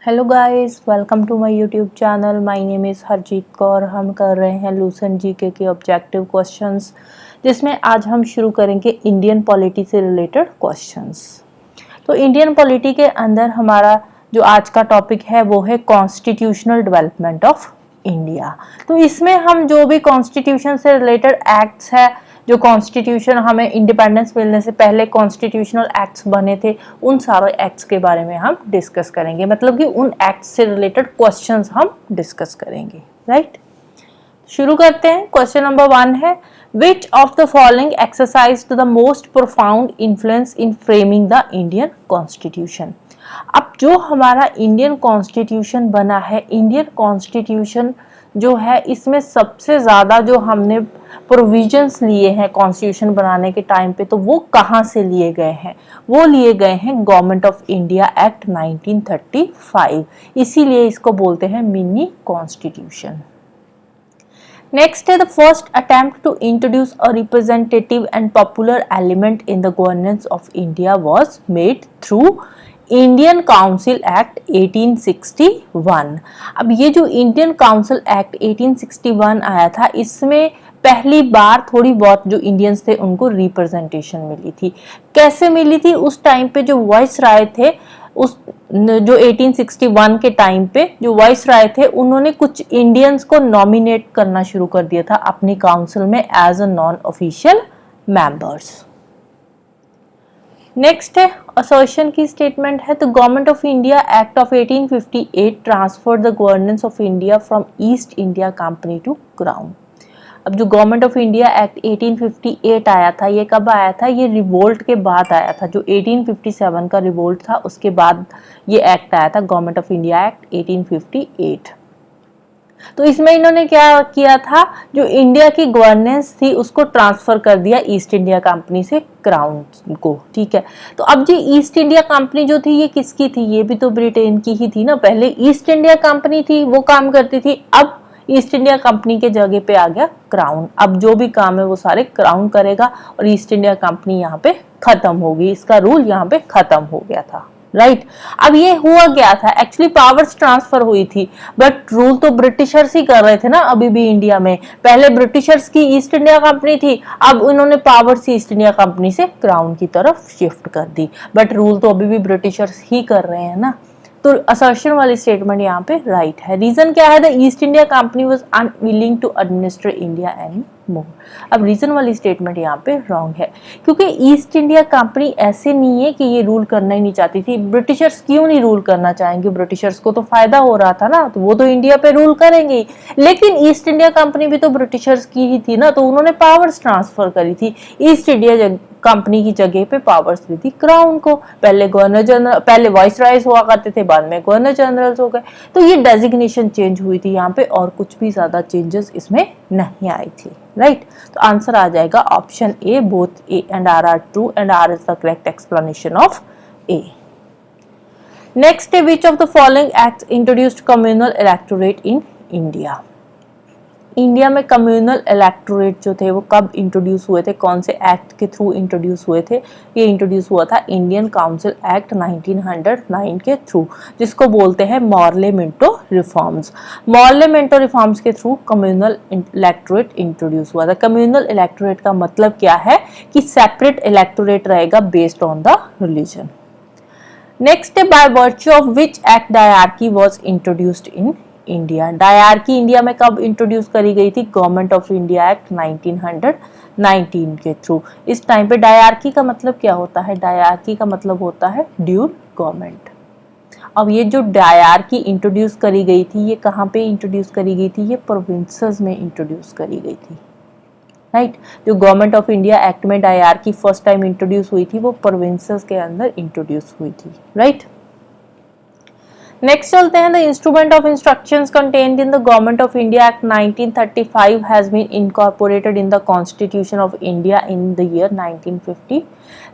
Hello guys, welcome to my YouTube channel. My name is Harjeet Kaur. हम कर रहे हैं लूसेंट जीके के ऑब्जेक्टिव क्वेश्चंस, जिसमें आज हम शुरू करेंगे इंडियन पॉलिटी से रिलेटेड क्वेश्चंस। तो इंडियन पॉलिटी के अंदर हमारा जो आज का टॉपिक है वो है कॉन्स्टिट्यूशनल डेवलपमेंट ऑफ इंडिया। तो इसमें हम जो भी कॉन्स्टिट्यूशन से रिलेटेड एक्ट्स है, जो कॉन्स्टिट्यूशन हमें इंडिपेंडेंस मिलने से पहले कॉन्स्टिट्यूशनल एक्ट्स बने थे, उन सारे एक्ट्स के बारे में हम डिस्कस करेंगे। मतलब कि उन एक्ट्स से रिलेटेड क्वेश्चंस हम डिस्कस करेंगे। राइट, शुरू करते हैं। क्वेश्चन नंबर 1 है, which of the following exercised the most profound influence in framing the Indian constitution. अब जो हमारा इंडियन कॉन्स्टिट्यूशन बना है, इंडियन कॉन्स्टिट्यूशन जो है, इसमें सबसे ज़्यादा जो हमने प्रोविजंस लिए हैं कॉन्स्टिट्यूशन बनाने के टाइम पे, तो वो कहाँ से लिए गए हैं? वो लिए गए हैं गवर्नमेंट ऑफ इंडिया एक्ट 1935। इसीलिए इसको बोलते हैं मिनी कॉन्स्टिट्यूशन। Next है, the first attempt to introduce a representative and popular element in the governance of India was made through Indian council act 1861। अब ये जो इंडियन काउंसिल एक्ट 1861 आया था, इसमें पहली बार थोड़ी बहुत जो इंडियंस थे उनको रिप्रेजेंटेशन मिली थी। कैसे मिली थी? उस टाइम पे जो वॉइस राय थे, उस जो 1861 के टाइम पे जो वॉइस राय थे, उन्होंने कुछ इंडियंस को नॉमिनेट करना शुरू कर दिया था अपनी काउंसिल में as a non official members. Next है, असर्शन की स्टेटमेंट है, the government of India Act of 1858 transferred the governance of India from East India Company to crown. अब जो गवर्नमेंट ऑफ इंडिया एक्ट 1858 आया था, ये कब आया था? ये रिवोल्ट के बाद आया था। जो 1857 का रिवोल्ट था, उसके बाद ये एक्ट आया था, गवर्नमेंट ऑफ इंडिया एक्ट 1858। तो इसमें इन्होंने क्या किया था, जो इंडिया की गवर्नेंस थी उसको ट्रांसफर कर दिया ईस्ट इंडिया कंपनी से क्राउन को। ठीक है, तो अब जी ईस्ट इंडिया कंपनी जो थी, ये किसकी थी? ये भी तो ब्रिटेन की ही थी ना। पहले ईस्ट इंडिया कंपनी थी, वो काम करती थी। अब ईस्ट इंडिया कंपनी के जगह पे आ गया क्राउन। अब जो भी काम है वो सारे क्राउन करेगा और ईस्ट इंडिया कंपनी यहाँ पे खत्म होगी। इसका रूल यहाँ पे खत्म हो गया था। राइट, अब ये हुआ क्या था? एक्चुअली पावर्स ट्रांसफर हुई थी, बट रूल तो ब्रिटिशर्स ही कर रहे थे ना अभी भी इंडिया में। पहले ब्रिटिशर्स की ईस्ट इंडिया कंपनी थी, अब उन्होंने पावर्स ईस्ट इंडिया कंपनी से क्राउन की तरफ शिफ्ट कर दी, बट रूल तो अभी भी ब्रिटिशर्स ही कर रहे हैं ना। तो असर्शन वाली स्टेटमेंट यहाँ पे राइट है। रीजन क्या है? The East India Company was unwilling to administer India any more. अब रीजन वाली स्टेटमेंट यहाँ पे रॉन्ग है, क्योंकि ईस्ट इंडिया कंपनी ऐसे नहीं है कि ये रूल करना ही नहीं चाहती थी। ब्रिटिशर्स क्यों नहीं रूल करना चाहेंगे? ब्रिटिशर्स को तो फायदा हो रहा था ना, तो वो तो इंडिया पे रूल करेंगे। लेकिन ईस्ट इंडिया कंपनी भी तो ब्रिटिशर्स की ही थी ना, तो उन्होंने पावर्स ट्रांसफर करी थी। ईस्ट इंडिया कंपनी की जगह पे पावर्स दी थी क्राउन को। पहले गवर्नर जनरल, पहले वॉइस राइज हुआ करते थे, बाद में गवर्नर जनरल हो गए। तो ये डेजिग्नेशन चेंज हुई थी यहाँ पे, और कुछ भी ज्यादा चेंजेस इसमें नहीं आई थी। राइट, तो आंसर आ जाएगा option A. Both A and R are true and R is the correct explanation of A. Next है, which of the following acts introduced communal electorate in India. India में communal electorate जो थे वो कब introduce हुए थे? कौन से एक्ट के थ्रू इंट्रोड्यूस हुए थे? ये इंट्रोड्यूस हुआ था इंडियन काउंसिल एक्ट 1909 के थ्रू, जिसको बोलते हैं Morley Minto reforms. Morley Minto reforms के थ्रू कम्युनल इलेक्टोरेट इंट्रोड्यूस हुआ था। कम्युनल इलेक्टोरेट का मतलब क्या है? कि सेपरेट इलेक्टोरेट रहेगा based on the religion. Next है, by virtue of which act dyarchy was introduced in India. Dyarchy India में कब इंट्रोड्यूस करी गई थी? गवर्नमेंट ऑफ इंडिया एक्ट 1919 के थ्रू। इस टाइम पे डायरकी का मतलब क्या होता है? डायरकी का मतलब होता है ड्यूल गवर्नमेंट। अब ये जो डायरकी इंट्रोड्यूस करी गई थी, ये कहाँ पे इंट्रोड्यूस करी गई थी? ये प्रोविंसेस में इंट्रोड्यूस करी गई थी। राइट, जो गवर्नमेंट ऑफ इंडिया एक्ट में डायरकी फर्स्ट टाइम इंट्रोड्यूस हुई थी, वो प्रोविंसेस के अंदर इंट्रोड्यूस हुई थी। राइट, नेक्स्ट चलते हैं। The instrument of instructions contained in the government of India Act 1935 has been incorporated in the Constitution of India in the year 1950।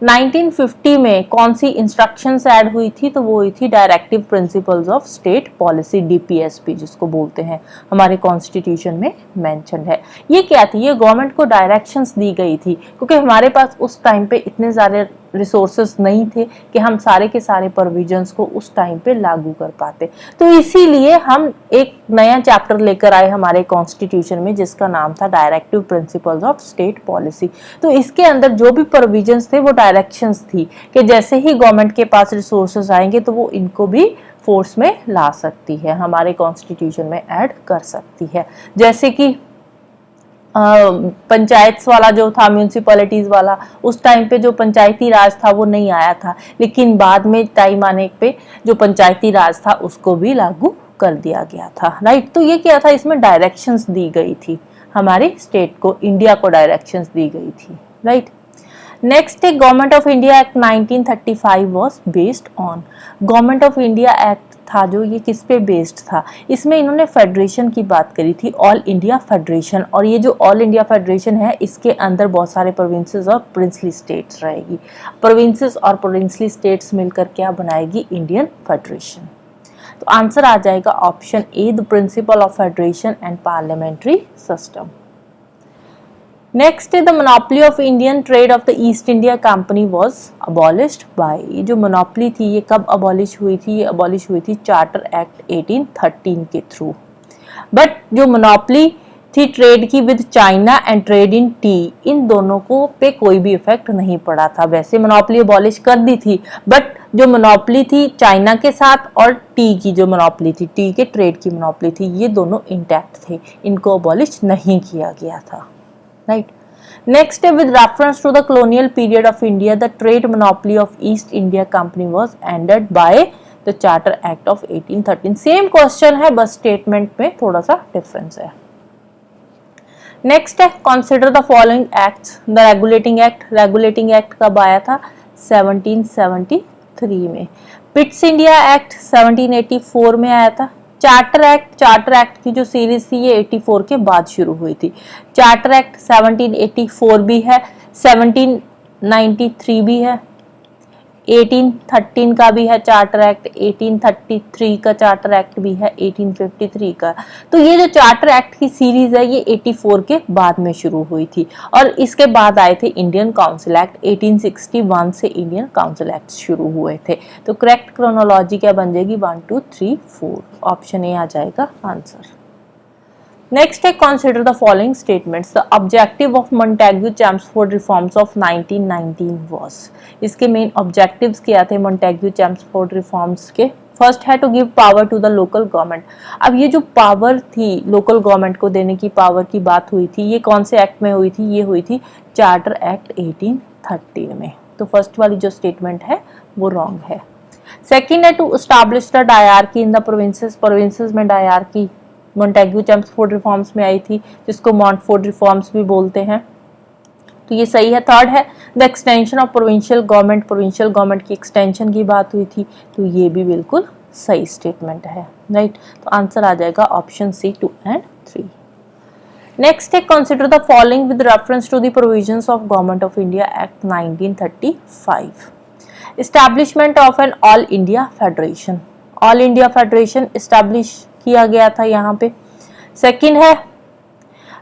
1950 में कौन सी इंस्ट्रक्शंस ऐड हुई थी? तो वो हुई थी directive principles of state policy, DPSP जिसको बोलते हैं, हमारे कॉन्स्टिट्यूशन में मेंशन है। ये क्या थी? ये गवर्नमेंट को डायरेक्शंस दी गई थी, क्योंकि हमारे पास उस टाइम पे इतने सारे रिसोर्सेस नहीं थे कि हम सारे के सारे प्रोविजंस को उस टाइम पे लागू कर पाते। तो इसीलिए हम एक नया चैप्टर लेकर आए हमारे कॉन्स्टिट्यूशन में, जिसका नाम था directive principles of state policy. तो इसके अंदर जो भी प्रोविजंस थे वो डायरेक्शंस थी कि जैसे ही गवर्नमेंट के पास रिसोर्सेज आएंगे तो वो इनको भी फोर्स में ला सकती है, हमारे कॉन्स्टिट्यूशन में ऐड कर सकती है। जैसे कि पंचायत वाला जो था, म्यूनिसिपैलिटीज वाला, उस टाइम पे जो पंचायती राज था वो नहीं आया था, लेकिन बाद में टाइम आने पे जो पंचायती राज था उसको भी लागू कर दिया गया था, राइट। तो ये क्या था, इसमें डायरेक्शंस दी गई थी, हमारी स्टेट को, इंडिया को डायरेक्शंस दी गई थी, राइट। नेक्स्ट है government of India Act 1935 was based on. Government of India act था जो, ये किस पे बेस्ड था, इसमें इन्होंने फेडरेशन की बात करी थी, ऑल इंडिया फेडरेशन। और ये जो ऑल इंडिया फेडरेशन है इसके अंदर बहुत सारे प्रोविंसेस और प्रिंसली स्टेट्स रहेगी। प्रोविंसेस और प्रिंसली स्टेट्स मिलकर क्या बनाएगी, इंडियन फेडरेशन। तो आंसर आ जाएगा option A, the principle of federation and parliamentary system. Next the monopoly of Indian trade of the East India Company was abolished by. ये जो मोनोपोली थी ये कब अबॉलिश हुई थी, ये अबॉलिश हुई थी चार्टर एक्ट 1813 के थ्रू। बट जो मोनोपोली थी ट्रेड की with China and trade in tea, इन दोनों को पे कोई भी इफेक्ट नहीं पड़ा था। वैसे मोनोपोली अबॉलिश कर दी थी, बट जो मोनोपोली थी चाइना के साथ और टी की जो मोनोपोली थी, टी के ट्रेड की मोनोपोली थी, ये दोनों इंटैक्ट थे, इनको अबॉलिश नहीं किया गया था, right. Next, with reference to the colonial period of India, the trade monopoly of East India Company was ended by the Charter Act of 1813. Same question है, बस statement में थोड़ा सा difference है। Next है consider the following acts. The regulating act, regulating act कब आया था, 1773 में। पिट्स इंडिया एक्ट 1784 में आया था। चार्टर एक्ट की जो सीरीज थी ये 84 के बाद शुरू हुई थी। चार्टर एक्ट 1784 भी है, 1793 भी है, 1813 का भी है चार्टर एक्ट, 1833 का चार्टर एक्ट भी है, 1853 का। तो ये जो चार्टर एक्ट की सीरीज है ये 84 के बाद में शुरू हुई थी, और इसके बाद आए थे इंडियन काउंसिल एक्ट, 1861 से इंडियन काउंसिल एक्ट शुरू हुए थे। तो करेक्ट क्रोनोलॉजी क्या बन जाएगी, 1 2 3 4, ऑप्शन ए आ जाएगा आंसर। नेक्स्ट है consider the following statements. The objective of Montagu Chelmsford reforms of 1919 was. इसके मेन ऑब्जेक्टिव्स क्या थे मॉन्टेग्यू चैम्सफोर्ड रिफॉर्म्स के। फर्स्ट है to give power to the local government. अब ये जो पावर थी लोकल गवर्नमेंट को देने की पावर की बात हुई थी, ये कौन से एक्ट में हुई थी, ये हुई थी चार्टर एक्ट 1813 में। तो फर्स्ट वाली जो स्टेटमेंट है वो रॉन्ग है। सेकेंड है to establish the dyarchy in the provinces. Provinces में डायरकी मॉन्टेग्यू चैम्सफोर्ड रिफॉर्म्स में आई थी, जिसको मॉन्टफोर्ड रिफॉर्म्स भी बोलते हैं, तो ये सही है। थर्ड है the extension of provincial government. Provincial government की एक्सटेंशन की बात हुई थी, तो ये भी बिल्कुल सही स्टेटमेंट है, राइट। तो आंसर आ जाएगा ऑप्शन सी 2 and 3। नेक्स्ट है consider the following with reference to the provisions of Government of India Act 1935। Establishment of an all India federation. All India federation establish किया गया था यहाँ पे। सेकंड है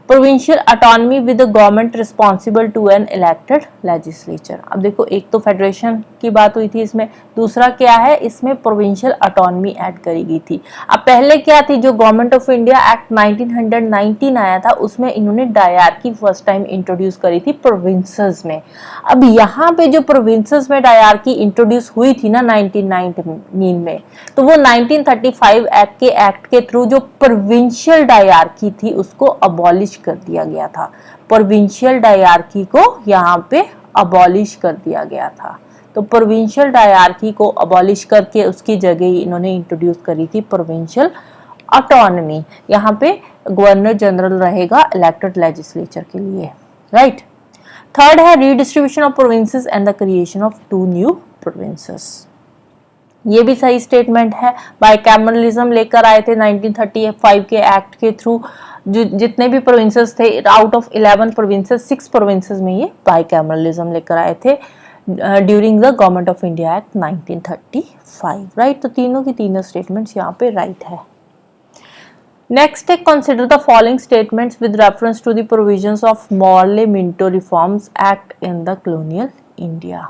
provincial autonomy with the government responsible to an elected legislature. अब देखो एक तो फेडरेशन की बात हुई थी इसमें, दूसरा क्या है इसमें प्रोविंशियल ऑटोनॉमी ऐड करी गई थी। अब पहले क्या थी, जो गवर्नमेंट ऑफ इंडिया एक्ट 1919 आया था उसमें इन्होंने डायरकी फर्स्ट टाइम इंट्रोड्यूस करी थी प्रोविंसेस में। अब यहाँ पे जो प्रोविंसेस में डायरकी इंट्रोड्यूस हुई थी ना 1919 में, तो वो 1935 एक्ट के थ्रू जो प्रोविंशियल डायरकी थी उसको अबॉलिश कर दिया गया था। प्रोविंशियल डायरकी को यहाँ पे अबॉलिश कर दिया गया था। तो प्रोविंशियल डायरकी को अबॉलिश करके उसकी जगह इन्होंने इंट्रोड्यूस करी थी प्रोविंशियल ऑटोनॉमी। यहाँ पे गवर्नर जनरल रहेगा इलेक्टेड लेजिस्लेचर के लिए, राइट। थर्ड है redistribution of provinces and the creation of 2 new provinces. ये भी सही स्टेटमेंट है। बाइकैमरलिज्म लेकर आए थे 1935 के एक्ट के थ्रू। जो जितने भी प्रोविंसेस थे, आउट ऑफ 11 प्रोविंसेस 6 प्रोविंसेस में ये बाइकैमरलिज्म लेकर आए थे during the government of India Act 1935, right. तो तीनों की तीनों स्टेटमेंट्स यहाँ पे राइट है। नेक्स्ट है consider the following statements with reference to the provisions of Morley Minto reforms act in the colonial India.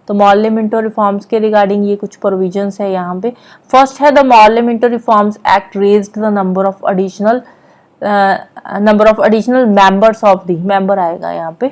तो मॉर्ले मिंटो रिफॉर्म्स के रिगार्डिंग ये कुछ प्रोविजंस है यहाँ पे। फर्स्ट है the Morley Minto reforms act raised the number of additional members of the, member आएगा यहाँ पे,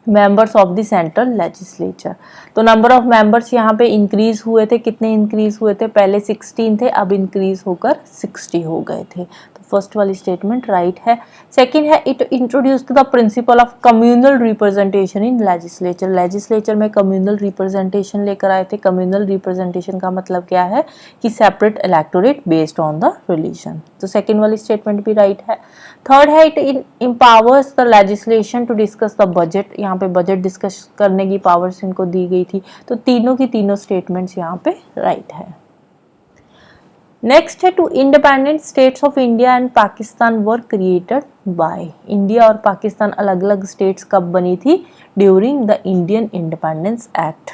members of the central legislature. तो नंबर ऑफ मेंबर्स यहाँ पे इंक्रीज हुए थे, कितने इंक्रीज हुए थे, पहले 16 थे, अब इंक्रीज होकर 60 हो गए थे। तो फर्स्ट वाली स्टेटमेंट राइट है। सेकंड है it introduced the principle of communal representation in legislature. Legislature में कम्युनल रिप्रेजेंटेशन लेकर आए थे। कम्युनल रिप्रेजेंटेशन का मतलब क्या है कि separate electorate based on the religion. तो सेकंड वाली स्टेटमेंट भी राइट है। थर्ड है it empowers the legislation to discuss the budget. यहाँ पे बजट डिस्कस करने की पावर्स इनको दी गई थी। तो तीनों की तीनों स्टेटमेंट्स यहाँ पे राइट है। नेक्स्ट है two independent states of India and Pakistan were created by. India और पाकिस्तान अलग अलग स्टेट्स कब बनी थी, during the Indian independence act.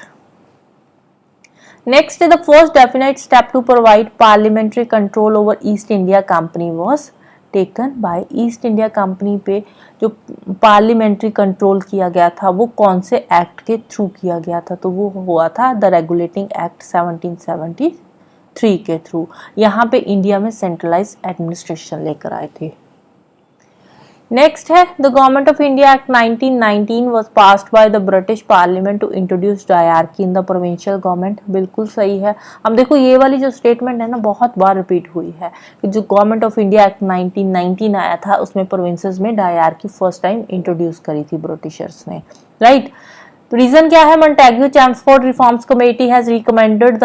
Next the first definite step to provide parliamentary control over East India Company was taken by. East India Company पे जो parliamentary control किया गया था वो कौन से एक्ट के थ्रू किया गया था, तो वो हुआ था द रेगुलेटिंग एक्ट 1773 के थ्रू। यहाँ पे इंडिया में सेंट्रलाइज एडमिनिस्ट्रेशन लेकर आए थे। नेक्स्ट है the government of India act 1919 was passed by the British parliament to introduce dyarchy in the provincial government. बिल्कुल सही है। अब देखो ये वाली जो स्टेटमेंट है ना बहुत बार रिपीट हुई है कि जो गवर्नमेंट ऑफ इंडिया एक्ट 1919 आया था उसमें प्रोविंसेस में डायरकी फर्स्ट टाइम इंट्रोड्यूस करी थी ब्रिटिशर्स ने, राइट। तो रीजन क्या है, Montagu Chelmsford reforms committee has recommended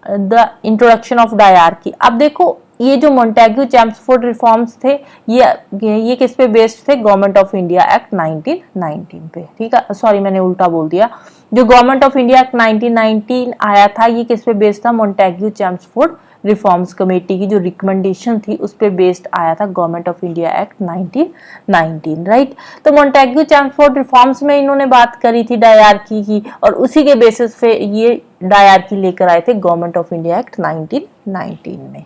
the introduction of dyarchy. अब देखो ये जो मोंटेग्यू चैम्सफोर्ड रिफॉर्म्स थे ये किस पे बेस्ड थे, गवर्नमेंट ऑफ इंडिया एक्ट 1919 पे, ठीक है। सॉरी मैंने उल्टा बोल दिया। जो गवर्नमेंट ऑफ इंडिया एक्ट 1919 आया था ये किस पे बेस्ड था, मोंटेग्यू चैम्सफोर्ड रिफॉर्म्स कमेटी की जो रिकमेंडेशन थी उस पे बेस्ड आया था government of India act 1919, right. तो मोंटेग्यू चैम्सफोर्ड रिफॉर्म्स में इन्होंने बात करी थी डायरकी की और उसी के बेसिस पे ये डायरकी लेकर आए थे गवर्नमेंट ऑफ इंडिया एक्ट 1919 में,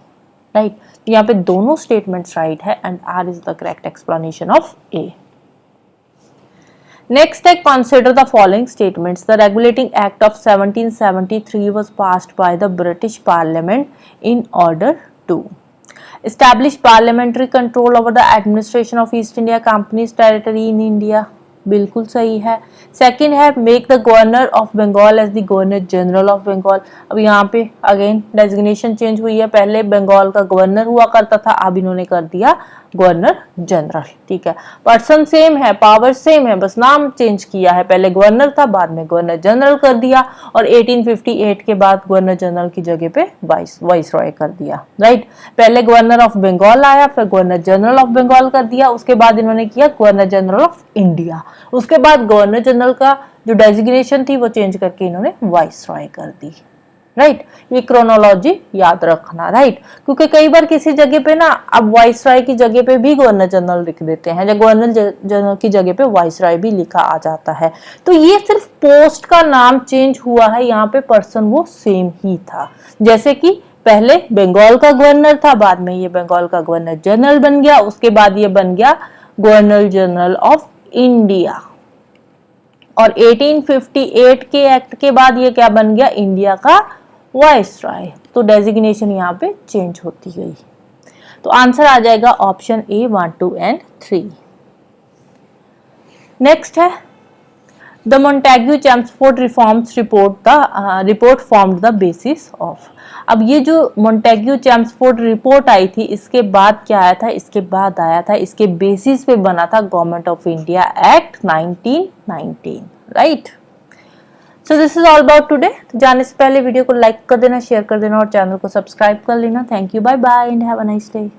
राइट। यहाँ पे दोनों स्टेटमेंट्स राइट है and R is the correct explanation of A. Next है consider the following statements. The regulating act of 1773 was passed by the British parliament in order to establish parliamentary control over the administration of East India Company's territory in India। बिल्कुल सही है। Second है make the governor of Bengal as the governor general of Bengal. अब यहाँ पे again designation change हुई है, पहले बंगाल का गवर्नर हुआ करता था, अब इन्होंने कर दिया गवर्नर जनरल, ठीक है। पर्सन सेम है, पावर सेम है, बस नाम चेंज किया है, पहले गवर्नर था बाद में गवर्नर जनरल कर दिया और 1858 के बाद गवर्नर जनरल की जगह पे वाइसरॉय कर दिया, राइट। पहले गवर्नर ऑफ बंगाल आया, फिर गवर्नर जनरल ऑफ बंगाल कर दिया, उसके बाद इन्होंने किया गवर्नर जनरल ऑफ इंडिया, उसके बाद गवर्नर जनरल का जो डेजिग्नेशन थी वो चेंज करके इन्होंने वाइसरॉय कर दी, राइट। ये क्रोनोलॉजी याद रखना, राइट, क्योंकि कई बार किसी जगह पे ना अब वाइसरॉय की जगह पे भी गवर्नर जनरल लिख देते हैं या गवर्नर जनरल की जगह पे वाइसरॉय भी लिखा आ जाता है। तो ये सिर्फ पोस्ट का नाम चेंज हुआ है, यहाँ पे पर्सन वो सेम ही था। जैसे कि पहले बंगाल का गवर्नर था, बाद में ये बंगाल का गवर्नर जनरल बन गया, उसके बाद ये बन गया गवर्नर जनरल ऑफ इंडिया और 1858 के एक्ट के बाद ये क्या बन गया, इंडिया का वाइसरॉय। तो डेजिग्नेशन यहाँ पे चेंज होती गई। तो आंसर आ जाएगा ऑप्शन ए 1, 2 एंड 3। नेक्स्ट है the Montagu Chelmsford reforms report formed the basis of. अब ये जो मोंटेग्यू चैम्सफोर्ड रिपोर्ट आई थी इसके बाद क्या आया था, इसके बाद आया था, इसके बेसिस पे बना था government of India act 1919, right. So this is all about today. जाने से पहले वीडियो को लाइक कर देना, शेयर कर देना और चैनल को सब्सक्राइब कर लेना। Thank you, bye bye and have a nice day.